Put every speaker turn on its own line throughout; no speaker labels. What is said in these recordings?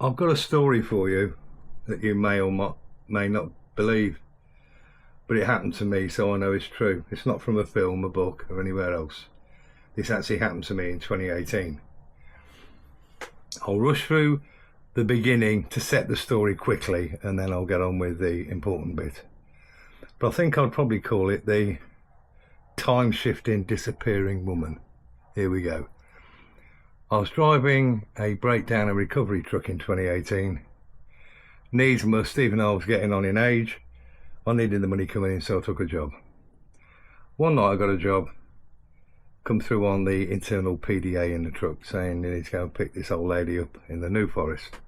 I've got a story for you that you may or may not believe, but it happened to me, so I know it's true. It's not from a film, a book, or anywhere else. This actually happened to me in 2018. I'll rush through the beginning to set the story quickly, and then I'll get on with the important bit. But I think I'd probably call it the time-shifting disappearing woman. Here we go. I was driving a breakdown and recovery truck in 2018. Needs must, even though I was getting on in age, I needed the money coming in, so I took a job. One night I got a job, come through on the internal PDA in the truck saying you need to go and pick this old lady up in the New Forest.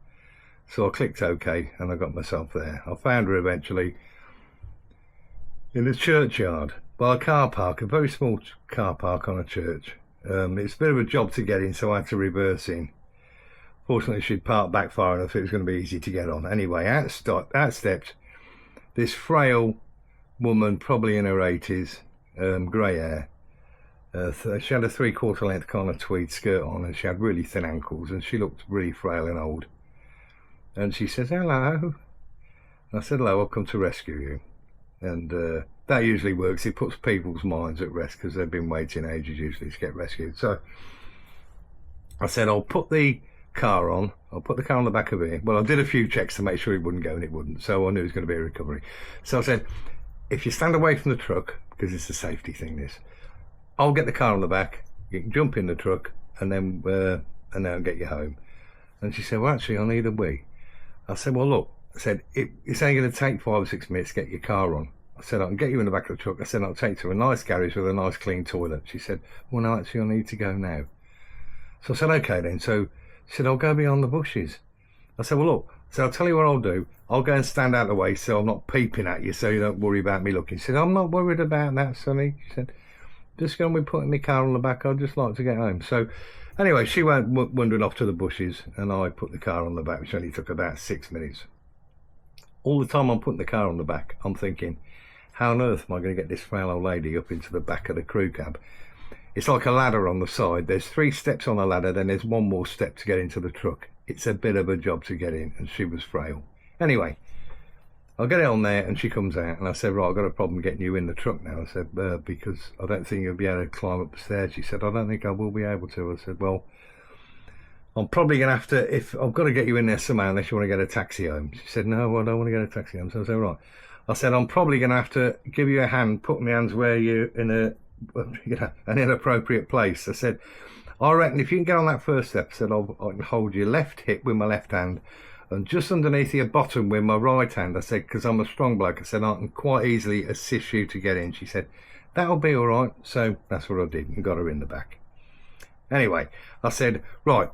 So I clicked OK and I got myself there. I found her eventually in a churchyard by a car park, a very small car park on a church. It's a bit of a job to get in, so I had to reverse in. Fortunately, she'd parked back far enough, it was going to be easy to get on. Anyway, out stepped this frail woman, probably in her 80s, grey hair. She had a 3/4 length kind of tweed skirt on, and she had really thin ankles, and she looked really frail and old. And she says, "Hello." And I said, "Hello, I've come to rescue you." And that usually works. It puts people's minds at rest because they've been waiting ages usually to get rescued. So I said, I'll put the car on. I'll put the car on the back of it. Well, I did a few checks to make sure it wouldn't go, and it wouldn't. So I knew it was going to be a recovery. So I said, if you stand away from the truck, because it's a safety thing, this, I'll get the car on the back. You can jump in the truck, and then I'll get you home. And she said, well, actually, I need a wee. I said, well, look. I said, it's only going to take 5 or 6 minutes to get your car on. I said, I can get you in the back of the truck. I said, I'll take you to a nice garage with a nice clean toilet. She said, well, no, actually, I need to go now. So I said, okay then. So she said, I'll go beyond the bushes. I said, well, look, so I'll tell you what I'll do. I'll go and stand out of the way so I'm not peeping at you, so you don't worry about me looking. She said, I'm not worried about that, Sonny. She said, just go and be putting my car on the back. I'd just like to get home. So anyway, she went wandering off to the bushes, and I put the car on the back, which only took about 6 minutes. All the time I'm putting the car on the back, I'm thinking, how on earth am I going to get this frail old lady up into the back of the crew cab? It's like a ladder on the side. There's 3 steps on the ladder, then there's 1 more step to get into the truck. It's a bit of a job to get in, and she was frail. Anyway, I'll get it on there, and she comes out, and I said, right, I've got a problem getting you in the truck now. I said, because I don't think you'll be able to climb up the stairs. She said, I don't think I will be able to. I said, well, I'm probably going to have to, if I've got to get you in there somehow unless you want to get a taxi home. She said, no, I don't want to get a taxi home. So I said, right. I said, I'm probably going to have to give you a hand, put my hands where you're in an inappropriate place. I said, I reckon if you can get on that first step, I said, I can hold your left hip with my left hand and just underneath your bottom with my right hand. I said, because I'm a strong bloke, I said, I can quite easily assist you to get in. She said, that'll be all right. So that's what I did and got her in the back. Anyway, I said, right,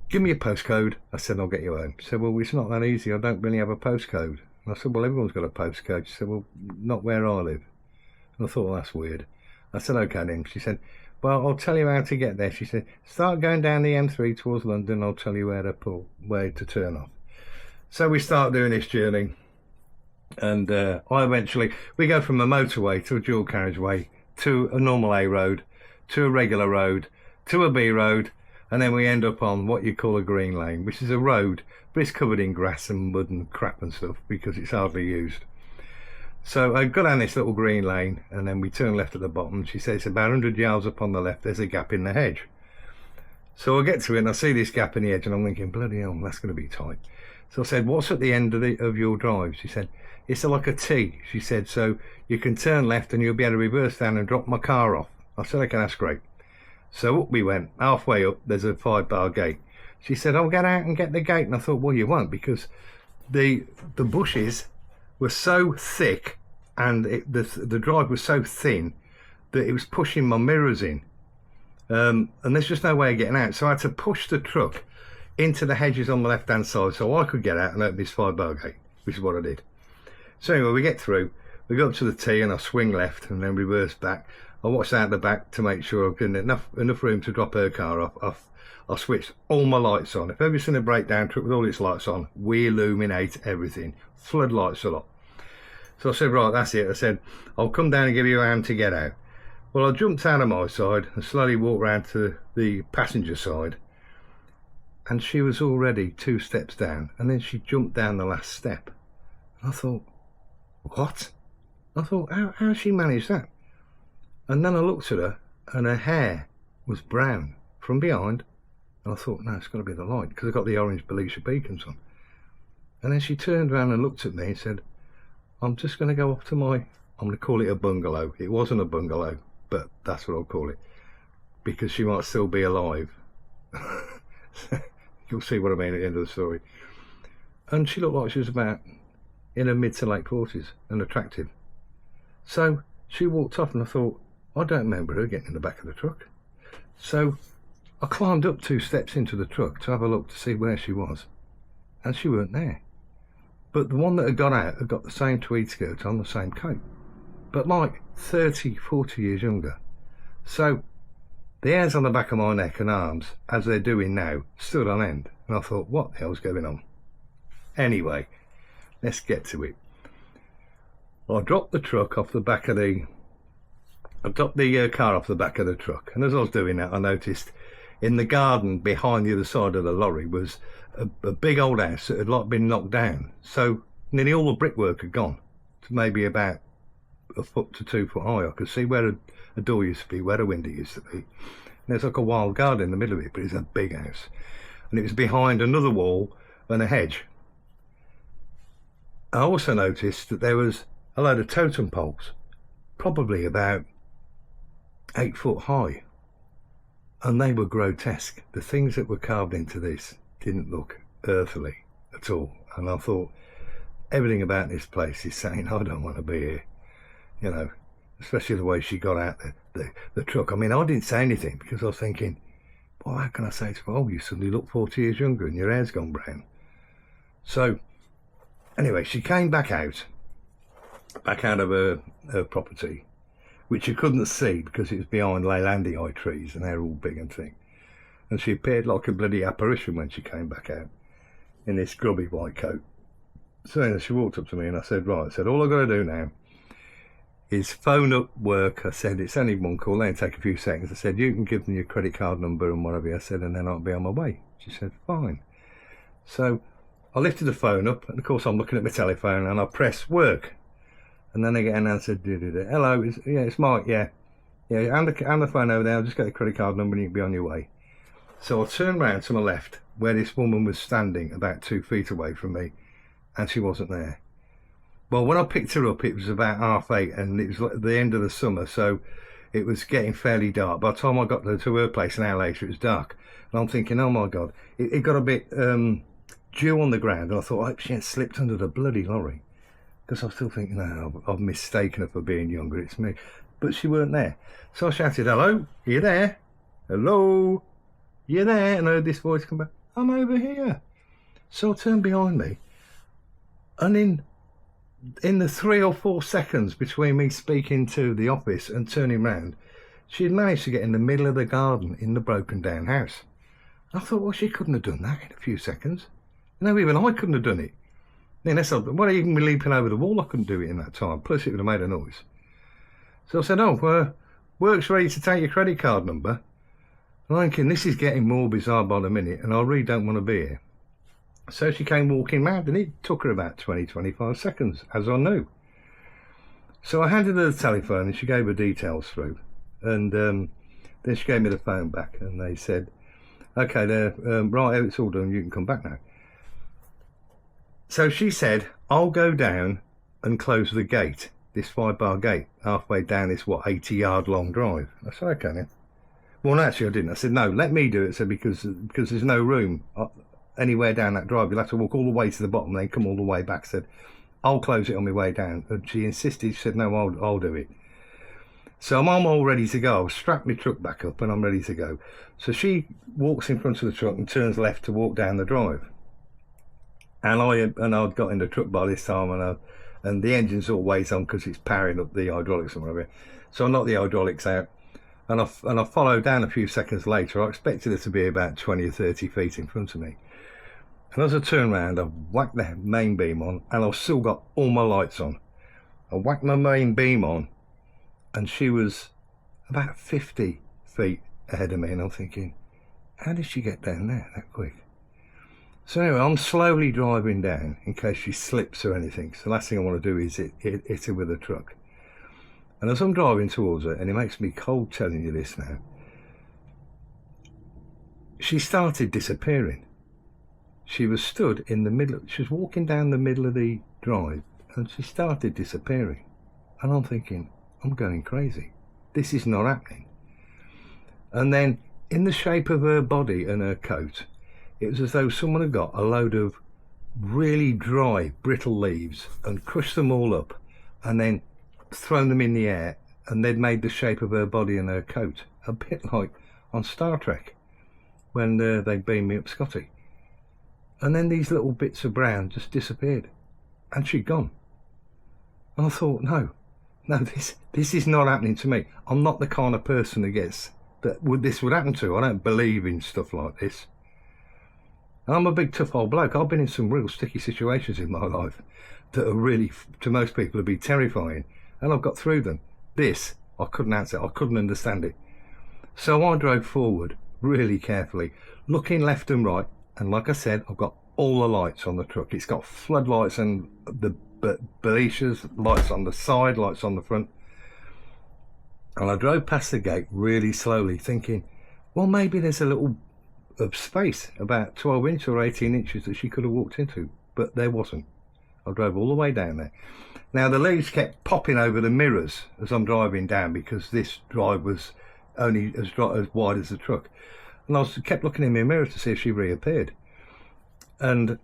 give me a postcode. I said, I'll get you home. She said, well, it's not that easy. I don't really have a postcode. And I said, well, everyone's got a postcode. She said, well, not where I live. And I thought, well, that's weird. I said, okay then. She said, well, I'll tell you how to get there. She said, start going down the M3 towards London. I'll tell you where to turn off. So we start doing this journey. And we go from a motorway to a dual carriageway to a normal A road, to a regular road, to a B road. And then we end up on what you call a green lane, which is a road, but it's covered in grass and mud and crap and stuff because it's hardly used. So I go down this little green lane, and then we turn left at the bottom. She says about 100 yards up on the left, there's a gap in the hedge. So I get to it, and I see this gap in the hedge, and I'm thinking, bloody hell, that's going to be tight. So I said, what's at the end of your drive? She said, it's like a T. She said, so you can turn left, and you'll be able to reverse down and drop my car off. I said, okay, that's great. So up we went. Halfway up, there's a 5-bar gate. She said, I'll get out and get the gate. And I thought, well, you won't, because the bushes were so thick and the drive was so thin that it was pushing my mirrors in. And there's just no way of getting out. So I had to push the truck into the hedges on the left-hand side so I could get out and open this 5-bar gate, which is what I did. So anyway, we get through. We go up to the T and I swing left and then reverse back. I watched out the back to make sure I've got enough room to drop her car off. I switched all my lights on. If ever seen a breakdown truck with all its lights on, we illuminate everything. Floodlights a lot. So I said, right, that's it. I said, I'll come down and give you a hand to get out. Well, I jumped out of my side and slowly walked round to the passenger side. and she was already 2 steps down, and then she jumped down the last step. And I thought, what? I thought, how she managed that? And then I looked at her, and her hair was brown from behind. And I thought, no, it's got to be the light, because I got the orange Belisha beacons on. And then she turned around and looked at me and said, I'm just going to go off to I'm going to call it a bungalow. It wasn't a bungalow, but that's what I'll call it, because she might still be alive. You'll see what I mean at the end of the story. And she looked like she was about in her mid to late 40s and attractive. So she walked off, and I thought, I don't remember her getting in the back of the truck. So I climbed up 2 steps into the truck to have a look to see where she was, and she weren't there. But the one that had got out had got the same tweed skirt on, the same coat, but like 30, 40 years younger. So the hairs on the back of my neck and arms, as they're doing now, stood on end, and I thought, what the hell's going on? Anyway, let's get to it. I dropped the truck off the back of the... I dropped the car off the back of the truck, and as I was doing that, I noticed in the garden behind the other side of the lorry was a big old house that had like been knocked down. So nearly all the brickwork had gone to maybe about 1 foot to 2 foot high. I could see where a door used to be, where a window used to be. And there's like a wild garden in the middle of it, but it's a big house. And it was behind another wall and a hedge. I also noticed that there was a load of totem poles, probably about 8 foot high. And they were grotesque. The things that were carved into this didn't look earthly at all. And I thought, everything about this place is saying, I don't want to be here. You know, especially the way she got out the truck. I mean, I didn't say anything because I was thinking, well, how can I say to her, oh, you suddenly look 40 years younger and your hair's gone brown. So, anyway, she came back out of her property, which you couldn't see because it was behind Leylandii trees and they're all big and thick. And she appeared like a bloody apparition when she came back out in this grubby white coat. So then she walked up to me and I said, right, I said, all I've got to do now is phone up work. I said, it's only one call, it'll take a few seconds. I said, you can give them your credit card number and whatever. I said, and then I'll be on my way. She said, fine. So I lifted the phone up, and of course I'm looking at my telephone, and I press work. And then I get an answer, hello, it's Mike, yeah, and the phone over there, I'll just get the credit card number and you can be on your way. So I turned round to my left, where this woman was standing about 2 feet away from me, and she wasn't there. Well, when I picked her up, it was about 8:30, and it was like the end of the summer, so it was getting fairly dark. By the time I got to her place an hour later, it was dark. And I'm thinking, oh my God, it got a bit dew on the ground, and I thought, I hope she hadn't slipped under the bloody lorry. Because I was still thinking, no, I've mistaken her for being younger, it's me. But she weren't there. So I shouted, hello, are you there? Hello, you there? And I heard this voice come back, I'm over here. So I turned behind me, and in the 3 or 4 seconds between me speaking to the office and turning round, she had managed to get in the middle of the garden in the broken down house. I thought, well, she couldn't have done that in a few seconds. No, even I couldn't have done it. Well, even me leaping over the wall, I couldn't do it in that time. Plus, it would have made a noise. So I said, oh, work's ready to take your credit card number. And I'm thinking, this is getting more bizarre by the minute, and I really don't want to be here. So she came walking round, and it took her about 20, 25 seconds, as I knew. So I handed her the telephone, and she gave her details through. And then she gave me the phone back, and they said, okay, right, it's all done, you can come back now. So she said, I'll go down and close the gate, this 5-bar gate, halfway down this, 80-yard long drive. I said, okay then. Well, no, actually I didn't. I said, no, let me do it. So because there's no room anywhere down that drive. You'll have to walk all the way to the bottom, then come all the way back. I said, I'll close it on my way down. And she insisted. She said, no, I'll do it. So I'm all ready to go. I've strapped my truck back up and I'm ready to go. So she walks in front of the truck and turns left to walk down the drive. And I'd got in the truck by this time, and the engine's always on because it's powering up the hydraulics and whatever. So I knocked the hydraulics out, and I followed down a few seconds later. I expected her to be about 20 or 30 feet in front of me. And as I turned round, I whacked the main beam on, and I've still got all my lights on. I whacked my main beam on, and she was about 50 feet ahead of me, and I'm thinking, how did she get down there that quick? So anyway, I'm slowly driving down in case she slips or anything. So the last thing I want to do is hit her with a truck. And as I'm driving towards her, and it makes me cold telling you this now, she started disappearing. She was stood in the middle, she was walking down the middle of the drive, and she started disappearing. And I'm thinking, I'm going crazy. This is not happening. And then, in the shape of her body and her coat, it was as though someone had got a load of really dry, brittle leaves and crushed them all up and then thrown them in the air, and they'd made the shape of her body and her coat, a bit like on Star Trek when they beamed me up Scotty. And then these little bits of brown just disappeared and she'd gone. And I thought, no, this is not happening to me. I'm not the kind of person that gets that this would happen to. I don't believe in stuff like this. I'm a big tough old bloke. I've been in some real sticky situations in my life that are really, to most people, would be terrifying, and I've got through them. This, I couldn't answer. I couldn't understand it. So I drove forward really carefully, looking left and right, and like I said, I've got all the lights on the truck. It's got floodlights and the Belicia's, lights on the side, lights on the front. And I drove past the gate really slowly, thinking, well, maybe there's a little of space, about 12 inches or 18 inches, that she could have walked into, but there wasn't. I drove all the way down there. Now the leaves kept popping over the mirrors as I'm driving down, because this drive was only as wide as the truck, and I kept looking in my mirror to see if she reappeared. And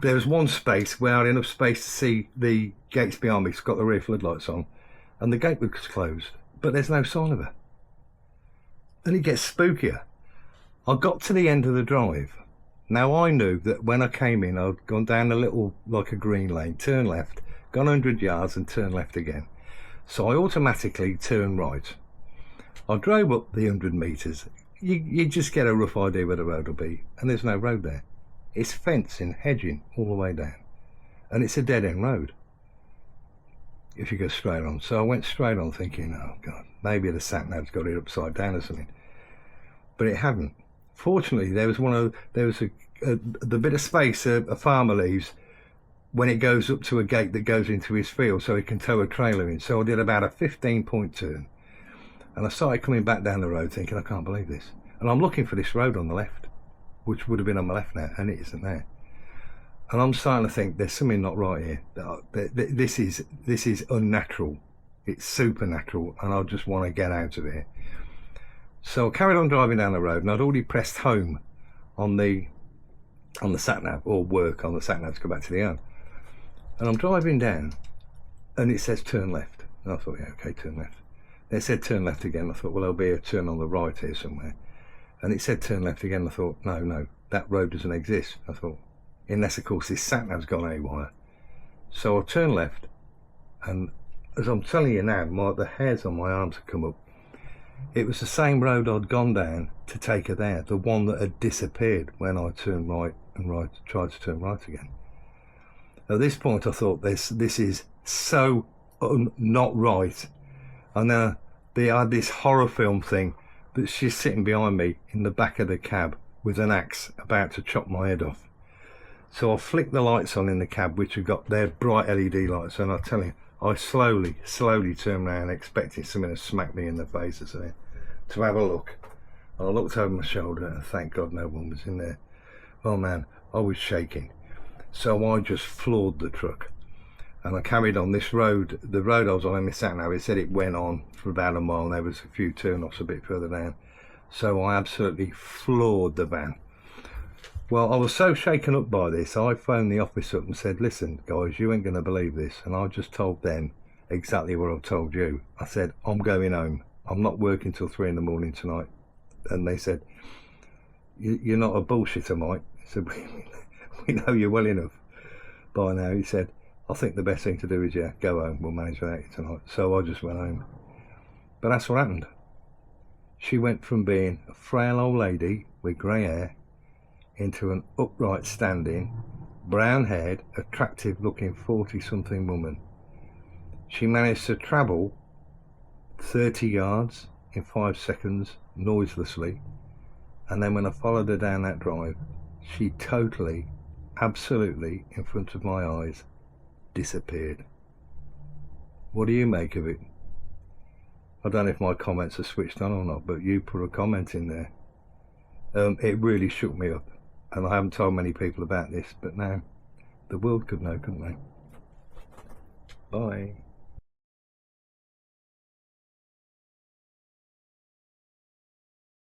there was one space where I had enough space to see the gates behind me. It's got the rear floodlights on, and the gate was closed, but there's no sign of her. Then it gets spookier. I got to the end of the drive. Now I knew that when I came in, I'd gone down a little, like a green lane, turn left, gone 100 yards and turn left again. So I automatically turned right. I drove up the 100 metres. You just get a rough idea where the road will be, and there's no road there. It's fencing, hedging all the way down. And it's a dead-end road if you go straight on. So I went straight on thinking, oh God, maybe the sat-nav's got it upside down or something. But it hadn't. Fortunately, there was the bit of space a farmer leaves when it goes up to a gate that goes into his field, so he can tow a trailer in. So I did about a 15-point turn, and I started coming back down the road thinking, I can't believe this. And I'm looking for this road on the left, which would have been on my left now, and it isn't there. And I'm starting to think there's something not right here. This is unnatural. It's supernatural, and I just want to get out of here. So I carried on driving down the road, and I'd already pressed home on the sat-nav, or work on the sat-nav to go back to the home. And I'm driving down, and it says turn left. And I thought, yeah, okay, turn left. Then it said turn left again. I thought, well, there'll be a turn on the right here somewhere. And it said turn left again. I thought, no, that road doesn't exist. I thought, unless, of course, this sat-nav's gone haywire. So I turned left, and as I'm telling you now, the hairs on my arms have come up. It was the same road I'd gone down to take her there, the one that had disappeared when I turned right and tried to turn right again. At this point I thought, this is so not right. And they had this horror film thing that she's sitting behind me in the back of the cab with an axe about to chop my head off. So I flicked the lights on in the cab, which have got their bright LED lights, and I tell you, I slowly turned around, expecting something to smack me in the face or something, to have a look. And I looked over my shoulder, and thank God no one was in there. Oh man, I was shaking. So I just floored the truck, and I carried on this road. The road I was on in my sat-nav, it said it went on for about a mile, and there was a few turn-offs a bit further down. So I absolutely floored the van. Well, I was so shaken up by this, I phoned the office up and said, listen, guys, you ain't going to believe this. And I just told them exactly what I've told you. I said, I'm going home. I'm not working till 3 in the morning tonight. And they said, you're not a bullshitter, Mike. I said, we know you well enough by now. He said, I think the best thing to do is, yeah, go home. We'll manage without you tonight. So I just went home. But that's what happened. She went from being a frail old lady with grey hair into an upright standing, brown-haired, attractive-looking 40-something woman. She managed to travel 30 yards in 5 seconds noiselessly, and then when I followed her down that drive, she totally, absolutely, in front of my eyes, disappeared. What do you make of it? I don't know if my comments are switched on or not, but you put a comment in there. It really shook me up, and I haven't told many people about this, but now the world could know, couldn't they? Bye.